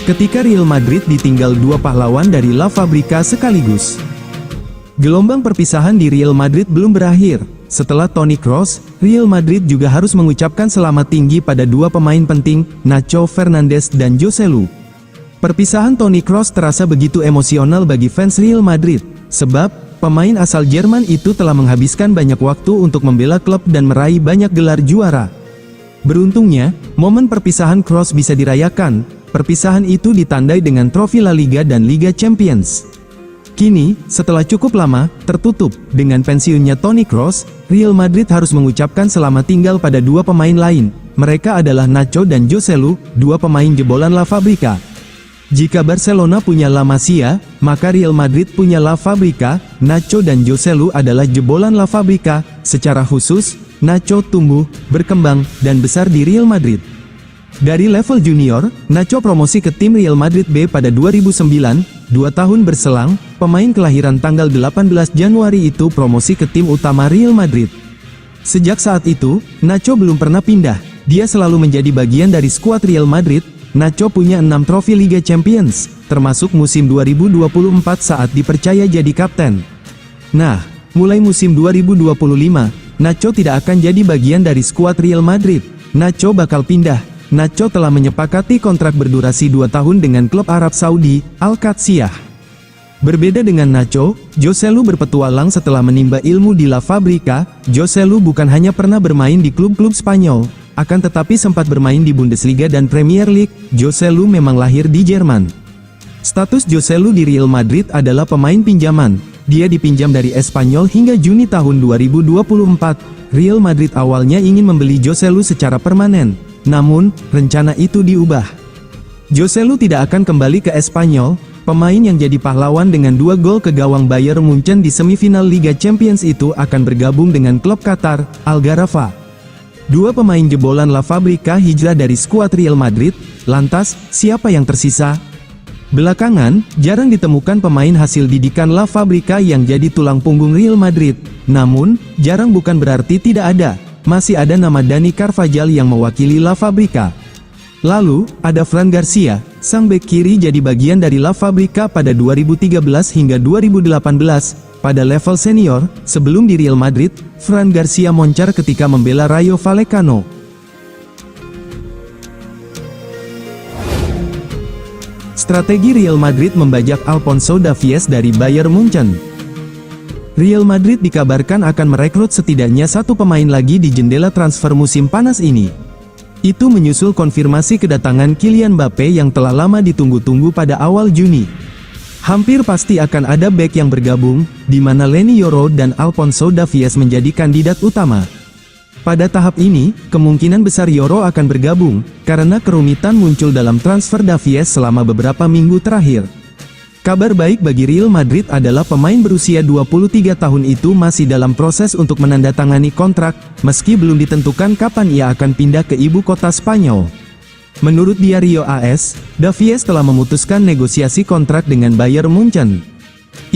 ketika Real Madrid ditinggal dua pahlawan dari La Fabrica sekaligus. Gelombang perpisahan di Real Madrid belum berakhir. Setelah Toni Kroos, Real Madrid juga harus mengucapkan selamat tinggi pada dua pemain penting, Nacho Fernandes dan Joselu. Perpisahan Toni Kroos terasa begitu emosional bagi fans Real Madrid, sebab pemain asal Jerman itu telah menghabiskan banyak waktu untuk membela klub dan meraih banyak gelar juara. Beruntungnya, momen perpisahan Kroos bisa dirayakan. Perpisahan itu ditandai dengan trofi La Liga dan Liga Champions. Kini, setelah cukup lama tertutup dengan pensiunnya Toni Kroos, Real Madrid harus mengucapkan selamat tinggal pada dua pemain lain. Mereka adalah Nacho dan Joselu, dua pemain jebolan La Fabrica. Jika Barcelona punya La Masia, maka Real Madrid punya La Fabrica. Nacho dan Joselu adalah jebolan La Fabrica. Secara khusus, Nacho tumbuh, berkembang, dan besar di Real Madrid. Dari level junior, Nacho promosi ke tim Real Madrid B pada 2009, 2 tahun berselang, pemain kelahiran tanggal 18 Januari itu promosi ke tim utama Real Madrid. Sejak saat itu, Nacho belum pernah pindah, dia selalu menjadi bagian dari skuad Real Madrid. Nacho punya 6 trofi Liga Champions, termasuk musim 2024 saat dipercaya jadi kapten. Nah, mulai musim 2025, Nacho tidak akan jadi bagian dari skuad Real Madrid. Nacho bakal pindah. Nacho telah menyepakati kontrak berdurasi 2 tahun dengan klub Arab Saudi, Al-Qadsiah. Berbeda dengan Nacho, Joselu berpetualang setelah menimba ilmu di La Fabrica. Joselu bukan hanya pernah bermain di klub-klub Spanyol, akan tetapi sempat bermain di Bundesliga dan Premier League. Joselu memang lahir di Jerman. Status Joselu di Real Madrid adalah pemain pinjaman. Dia dipinjam dari Espanyol hingga Juni tahun 2024. Real Madrid awalnya ingin membeli Joselu secara permanen. Namun, rencana itu diubah. Joselu tidak akan kembali ke Espanyol. Pemain yang jadi pahlawan dengan 2 gol ke gawang Bayern Munchen di semifinal Liga Champions itu akan bergabung dengan klub Qatar, Al Gharafa. 2 pemain jebolan La Fabrica hijrah dari skuad Real Madrid. Lantas, siapa yang tersisa? Belakangan, jarang ditemukan pemain hasil didikan La Fabrica yang jadi tulang punggung Real Madrid. Namun, jarang bukan berarti tidak ada. Masih ada nama Dani Carvajal yang mewakili La Fabrica. Lalu, ada Fran Garcia, sang bek kiri jadi bagian dari La Fabrica pada 2013 hingga 2018. Pada level senior, sebelum di Real Madrid, Fran Garcia moncar ketika membela Rayo Vallecano. Strategi Real Madrid membajak Alphonso Davies dari Bayern Munchen. Real Madrid dikabarkan akan merekrut setidaknya 1 pemain lagi di jendela transfer musim panas ini. Itu menyusul konfirmasi kedatangan Kylian Mbappe yang telah lama ditunggu-tunggu pada awal Juni. Hampir pasti akan ada bek yang bergabung, di mana Leny Yoro dan Alphonso Davies menjadi kandidat utama. Pada tahap ini, kemungkinan besar Yoro akan bergabung, karena kerumitan muncul dalam transfer Davies selama beberapa minggu terakhir. Kabar baik bagi Real Madrid adalah pemain berusia 23 tahun itu masih dalam proses untuk menandatangani kontrak, meski belum ditentukan kapan ia akan pindah ke ibu kota Spanyol. Menurut Diario AS, Davies telah memutuskan negosiasi kontrak dengan Bayern Munchen.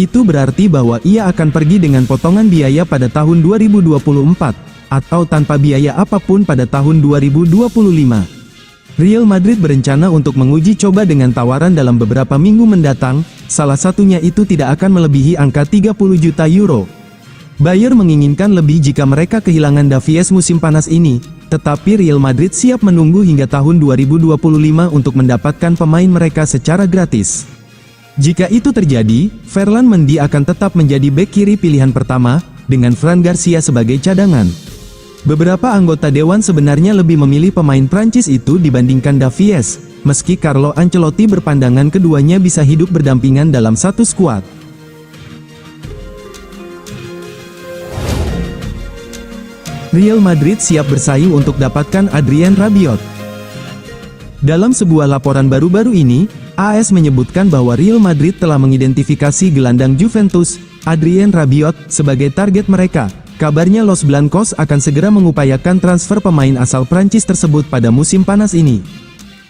Itu berarti bahwa ia akan pergi dengan potongan biaya pada tahun 2024, atau tanpa biaya apapun pada tahun 2025. Real Madrid berencana untuk menguji coba dengan tawaran dalam beberapa minggu mendatang, salah satunya itu tidak akan melebihi angka 30 juta euro. Bayern menginginkan lebih jika mereka kehilangan Davies musim panas ini, tetapi Real Madrid siap menunggu hingga tahun 2025 untuk mendapatkan pemain mereka secara gratis. Jika itu terjadi, Ferland Mendy akan tetap menjadi bek kiri pilihan pertama, dengan Fran Garcia sebagai cadangan. Beberapa anggota dewan sebenarnya lebih memilih pemain Prancis itu dibandingkan Davies, meski Carlo Ancelotti berpandangan keduanya bisa hidup berdampingan dalam satu skuad. Real Madrid siap bersaing untuk dapatkan Adrien Rabiot. Dalam sebuah laporan baru-baru ini, AS menyebutkan bahwa Real Madrid telah mengidentifikasi gelandang Juventus, Adrien Rabiot, sebagai target mereka. Kabarnya Los Blancos akan segera mengupayakan transfer pemain asal Prancis tersebut pada musim panas ini.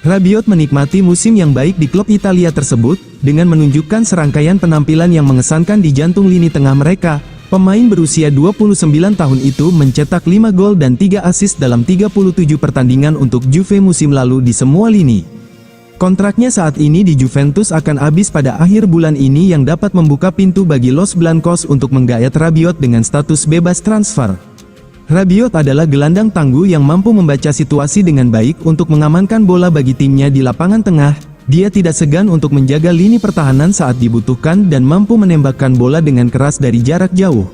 Rabiot menikmati musim yang baik di klub Italia tersebut, dengan menunjukkan serangkaian penampilan yang mengesankan di jantung lini tengah mereka. Pemain berusia 29 tahun itu mencetak 5 gol dan 3 assist dalam 37 pertandingan untuk Juve musim lalu di semua lini. Kontraknya saat ini di Juventus akan habis pada akhir bulan ini yang dapat membuka pintu bagi Los Blancos untuk menggayat Rabiot dengan status bebas transfer. Rabiot adalah gelandang tangguh yang mampu membaca situasi dengan baik untuk mengamankan bola bagi timnya di lapangan tengah. Dia tidak segan untuk menjaga lini pertahanan saat dibutuhkan dan mampu menembakkan bola dengan keras dari jarak jauh.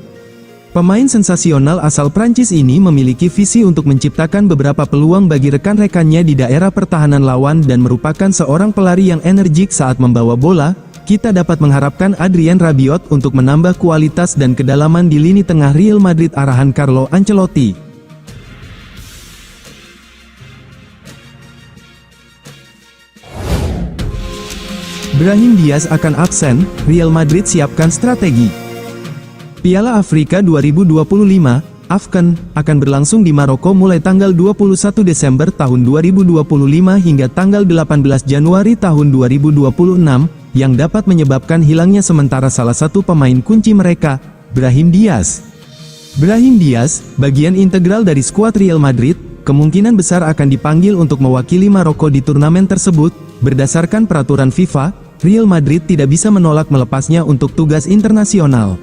Pemain sensasional asal Prancis ini memiliki visi untuk menciptakan beberapa peluang bagi rekan-rekannya di daerah pertahanan lawan dan merupakan seorang pelari yang energik saat membawa bola. Kita dapat mengharapkan Adrien Rabiot untuk menambah kualitas dan kedalaman di lini tengah Real Madrid arahan Carlo Ancelotti. Brahim Diaz akan absen, Real Madrid siapkan strategi. Piala Afrika 2025, AFCON, akan berlangsung di Maroko mulai tanggal 21 Desember tahun 2025 hingga tanggal 18 Januari tahun 2026, yang dapat menyebabkan hilangnya sementara salah satu pemain kunci mereka, Brahim Diaz. Brahim Diaz, bagian integral dari skuad Real Madrid, kemungkinan besar akan dipanggil untuk mewakili Maroko di turnamen tersebut. Berdasarkan peraturan FIFA, Real Madrid tidak bisa menolak melepasnya untuk tugas internasional.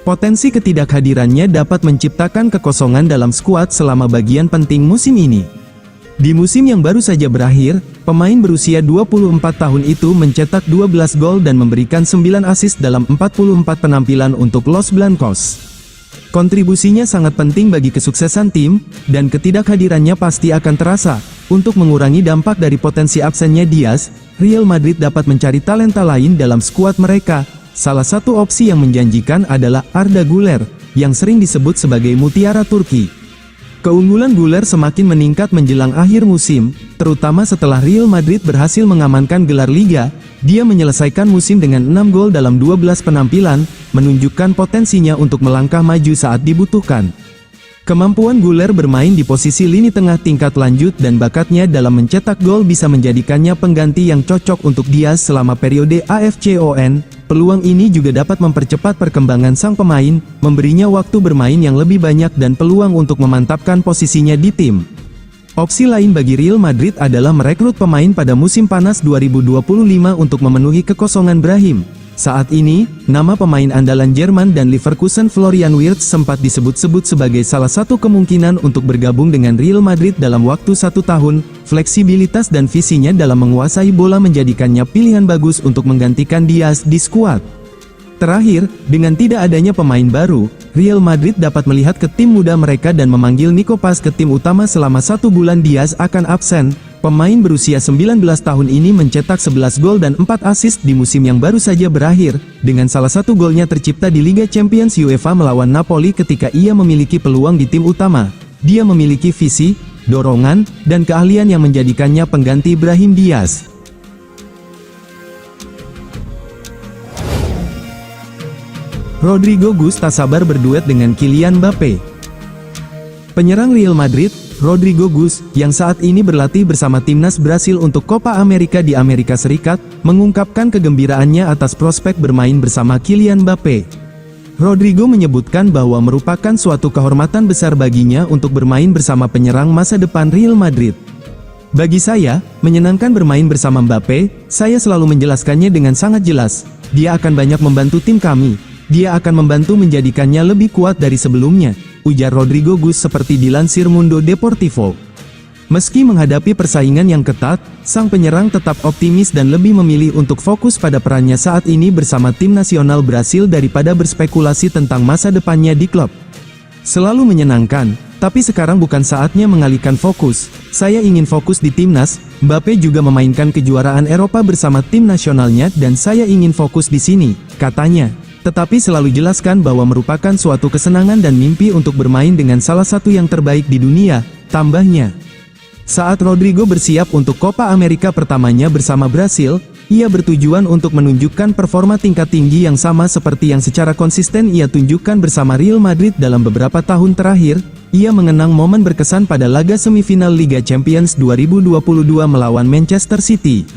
Potensi ketidakhadirannya dapat menciptakan kekosongan dalam skuad selama bagian penting musim ini. Di musim yang baru saja berakhir, pemain berusia 24 tahun itu mencetak 12 gol dan memberikan 9 assist dalam 44 penampilan untuk Los Blancos. Kontribusinya sangat penting bagi kesuksesan tim, dan ketidakhadirannya pasti akan terasa. Untuk mengurangi dampak dari potensi absennya Diaz, Real Madrid dapat mencari talenta lain dalam skuad mereka. Salah satu opsi yang menjanjikan adalah Arda Güler, yang sering disebut sebagai mutiara Turki. Keunggulan Güler semakin meningkat menjelang akhir musim, terutama setelah Real Madrid berhasil mengamankan gelar Liga. Dia menyelesaikan musim dengan 6 gol dalam 12 penampilan, menunjukkan potensinya untuk melangkah maju saat dibutuhkan. Kemampuan Güler bermain di posisi lini tengah tingkat lanjut dan bakatnya dalam mencetak gol bisa menjadikannya pengganti yang cocok untuk Diaz selama periode AFCON. Peluang ini juga dapat mempercepat perkembangan sang pemain, memberinya waktu bermain yang lebih banyak dan peluang untuk memantapkan posisinya di tim. Opsi lain bagi Real Madrid adalah merekrut pemain pada musim panas 2025 untuk memenuhi kekosongan Brahim. Saat ini, nama pemain andalan Jerman dan Leverkusen Florian Wirtz sempat disebut-sebut sebagai salah satu kemungkinan untuk bergabung dengan Real Madrid dalam waktu 1 tahun. Fleksibilitas dan visinya dalam menguasai bola menjadikannya pilihan bagus untuk menggantikan Diaz di skuad. Terakhir, dengan tidak adanya pemain baru, Real Madrid dapat melihat ke tim muda mereka dan memanggil Nico Paz ke tim utama selama 1 bulan. Diaz akan absen. Pemain berusia 19 tahun ini mencetak 11 gol dan 4 assist di musim yang baru saja berakhir, dengan salah satu golnya tercipta di Liga Champions UEFA melawan Napoli ketika ia memiliki peluang di tim utama. Dia memiliki visi, dorongan, dan keahlian yang menjadikannya pengganti Brahim Diaz. Rodrygo Gus tak sabar berduet dengan Kylian Mbappe. Penyerang Real Madrid, Rodrygo Gus, yang saat ini berlatih bersama timnas Brasil untuk Copa America di Amerika Serikat, mengungkapkan kegembiraannya atas prospek bermain bersama Kylian Mbappe. Rodrygo menyebutkan bahwa merupakan suatu kehormatan besar baginya untuk bermain bersama penyerang masa depan Real Madrid. Bagi saya, menyenangkan bermain bersama Mbappe. Saya selalu menjelaskannya dengan sangat jelas. Dia akan banyak membantu tim kami. Dia akan membantu menjadikannya lebih kuat dari sebelumnya, ujar Rodrygo Gus seperti dilansir Mundo Deportivo. Meski menghadapi persaingan yang ketat, sang penyerang tetap optimis dan lebih memilih untuk fokus pada perannya saat ini bersama tim nasional Brasil daripada berspekulasi tentang masa depannya di klub. Selalu menyenangkan, tapi sekarang bukan saatnya mengalihkan fokus. Saya ingin fokus di timnas. Mbappe juga memainkan kejuaraan Eropa bersama tim nasionalnya dan saya ingin fokus di sini, katanya. Tetapi selalu jelaskan bahwa merupakan suatu kesenangan dan mimpi untuk bermain dengan salah satu yang terbaik di dunia, tambahnya. Saat Rodrygo bersiap untuk Copa America pertamanya bersama Brasil, ia bertujuan untuk menunjukkan performa tingkat tinggi yang sama seperti yang secara konsisten ia tunjukkan bersama Real Madrid dalam beberapa tahun terakhir. Ia mengenang momen berkesan pada laga semifinal Liga Champions 2022 melawan Manchester City.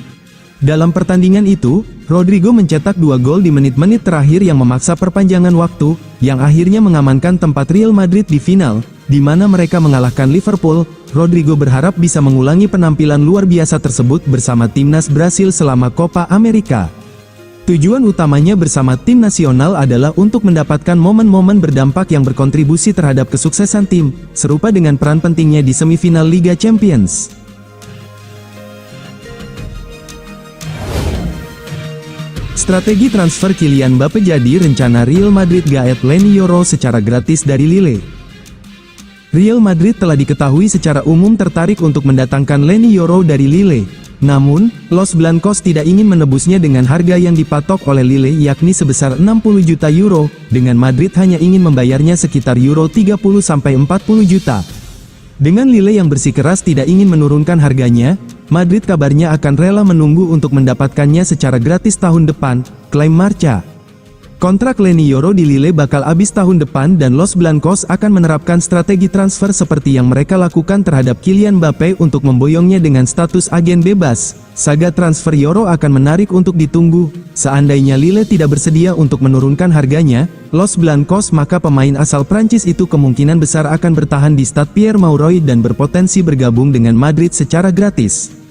Dalam pertandingan itu, Rodrygo mencetak 2 gol di menit-menit terakhir yang memaksa perpanjangan waktu, yang akhirnya mengamankan tempat Real Madrid di final. di mana mereka mengalahkan Liverpool. Rodrigo berharap bisa mengulangi penampilan luar biasa tersebut bersama timnas Brasil selama Copa America. Tujuan utamanya bersama tim nasional adalah untuk mendapatkan momen-momen berdampak yang berkontribusi terhadap kesuksesan tim, serupa dengan peran pentingnya di semifinal Liga Champions. Strategi transfer Kylian Mbappe jadi rencana Real Madrid gaet Leny Yoro secara gratis dari Lille. Real Madrid telah diketahui secara umum tertarik untuk mendatangkan Leny Yoro dari Lille. Namun, Los Blancos tidak ingin menebusnya dengan harga yang dipatok oleh Lille yakni sebesar 60 juta euro, dengan Madrid hanya ingin membayarnya sekitar euro 30-40 juta. Dengan Lille yang bersikeras tidak ingin menurunkan harganya, Madrid kabarnya akan rela menunggu untuk mendapatkannya secara gratis tahun depan, klaim Marca. Kontrak Leny Yoro di Lille bakal habis tahun depan dan Los Blancos akan menerapkan strategi transfer seperti yang mereka lakukan terhadap Kylian Mbappe untuk memboyongnya dengan status agen bebas. Saga transfer Yoro akan menarik untuk ditunggu. Seandainya Lille tidak bersedia untuk menurunkan harganya, Los Blancos maka pemain asal Prancis itu kemungkinan besar akan bertahan di Stade Pierre-Mauroy dan berpotensi bergabung dengan Madrid secara gratis.